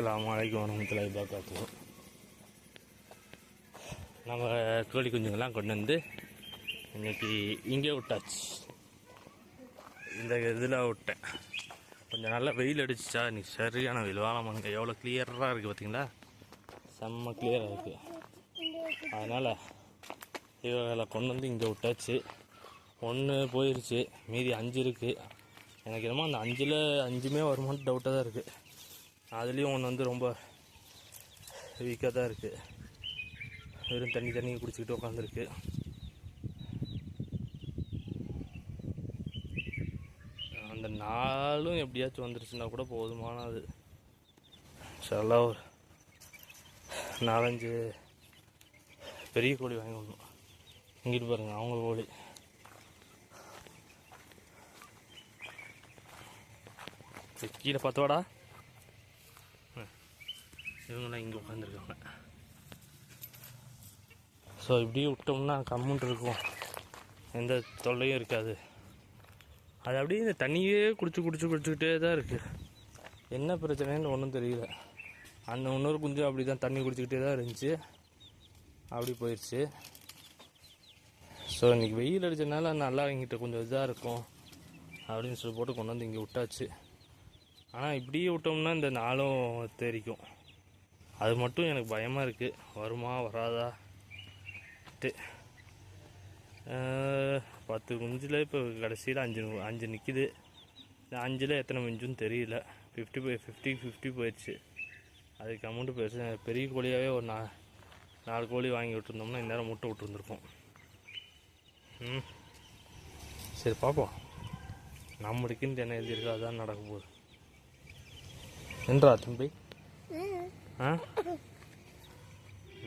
அஸ்ஸலாமு அலைக்கும் வரஹ்மத்துல்லாஹி வபரகாத்துஹு. நம்ம கோழி குஞ்சுங்கள்லாம் கொண்டு வந்து இன்றைக்கி இங்கே விட்டாச்சு. இந்த இதில் விட்டேன். கொஞ்சம் நல்லா வெயில் அடிச்சிச்சா, இன்றைக்கி சரியான வெயில். வாழமங்க எவ்வளோ கிளியராக இருக்குது பார்த்தீங்களா, செம்ம கிளியராக இருக்குது. அதனால் இவங்களை கொண்டு வந்து இங்கே விட்டாச்சு. ஒன்று போயிடுச்சு, மீதி 5 இருக்குது. எனக்கு என்னமோ அந்த 5மே வருமானு டவுட்டாக தான் இருக்குது. அதுலேயும் ஒன்று வந்து ரொம்ப வீக்காக தான் இருக்குது. வெறும் தண்ணி குடிச்சிக்கிட்டு உட்காந்துருக்கு. அந்த நாளும் எப்படியாச்சும் வந்துருச்சுன்னா கூட போதுமானது. சில ஒரு 4-5 பெரிய கோழி வாங்கி விடணும். இங்கிட்டு பாருங்கள், அவங்க கோழி கீழே பார்த்தோடா. இவங்களாம் இங்கே உட்காந்துருக்காங்க. ஸோ இப்படியே விட்டோம்னா கம்முன்ட்டு இருக்கும், எந்த தொல்லையும் இருக்காது. அது அப்படியே இந்த தண்ணியே குடிச்சுக்கிட்டே தான் இருக்குது. என்ன பிரச்சனைன்னு ஒன்றும் தெரியல. அந்த இன்னொரு குஞ்சு அப்படி தான் தண்ணி குடிச்சிக்கிட்டே தான் இருந்துச்சு, அப்படி போயிடுச்சு. ஸோ இன்றைக்கி வெயில் அடித்ததுனால நல்லா இங்கிட்ட கொஞ்சம் இதாக இருக்கும் அப்படின்னு சொல்லி போட்டு கொண்டு வந்து இங்கே விட்டாச்சு. ஆனால் இப்படியே விட்டோம்னா இந்த நாளும் தெரிக்கும். அது மட்டும் எனக்கு பயமாக இருக்குது, வருமா வராதா. 10 குஞ்சில் இப்போ கடைசியில் 5 நிற்கிது. இந்த 5ல் எத்தனை மிஞ்சுன்னு தெரியல. 50 போயிடுச்சு. அதுக்கு அமௌண்ட்டு பெரிய கோழியாகவே ஒரு 4 கோழி வாங்கி விட்டுருந்தோம்னா இந்நேரம் முட்டை விட்டுருந்துருப்போம். சரி பார்ப்போம், நம்மளுக்குன்னு என்ன எழுதியிருக்கோ அதான் நடக்க போகுது. என்றா தம்பி?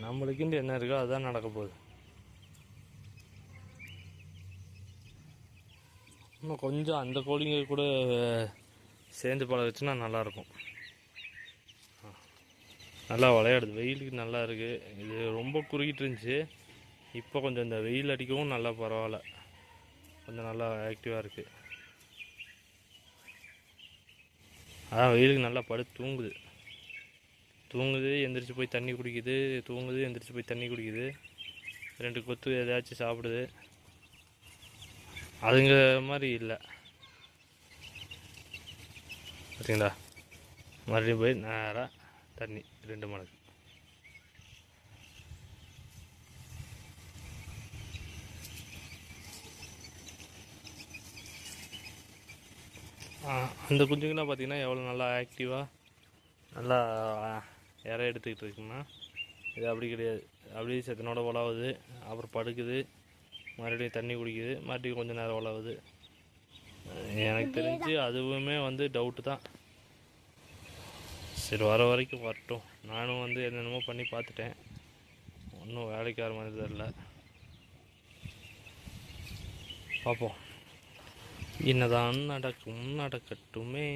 நம்மளுக்குன்னு என்ன இருக்கோ அதுதான் நடக்க போகுது. இன்னும் கொஞ்சம் அந்த கோழிங்க கூட சேர்ந்து பழகுச்சுன்னா நல்லாயிருக்கும். நல்லா விளையாடுது, வெயிலுக்கு நல்லா இருக்குது. இது ரொம்ப குறுகிட்டு இருந்துச்சு, இப்போ கொஞ்சம் இந்த வெயில் அடிக்கவும் நல்லா பரவாயில்ல, கொஞ்சம் நல்லா ஆக்டிவாக இருக்குது. அதான் வெயிலுக்கு நல்லா படுத்து தூங்குது, எந்திரிச்சு போய் தண்ணி குடிக்குது, தூங்குது, எந்திரிச்சு போய் தண்ணி குடிக்குது. 2 கொத்து ஏதாச்சும் சாப்பிடுது. அதுங்க மாதிரி இல்லை பார்த்தீங்களா, மறுபடியும் போய் நேராக தண்ணி 2 மடங்கு. அந்த குஞ்சுங்களாம் பார்த்திங்கன்னா எவ்வளோ நல்லா ஆக்டிவாக நல்லா இற எடுத்துக்கிட்டு இருக்குன்னா, இது அப்படி கிடையாது. அப்படியே செத்தனோட உலாவுது, அப்புறம் படுக்குது, மறுபடியும் தண்ணி குடிக்குது, மறுபடியும் கொஞ்சம் நேரம் உலாவுது. எனக்கு தெரிஞ்சு அதுவுமே வந்து டவுட்டு தான். சரி, வர வரைக்கும் வரட்டும். நானும் வந்து என்னென்னமோ பண்ணி பார்த்துட்டேன், ஒன்றும் வேலைக்கு ஆகிற மாதிரி தெரில. பார்ப்போம், என்னதான் நடக்கட்டுமே.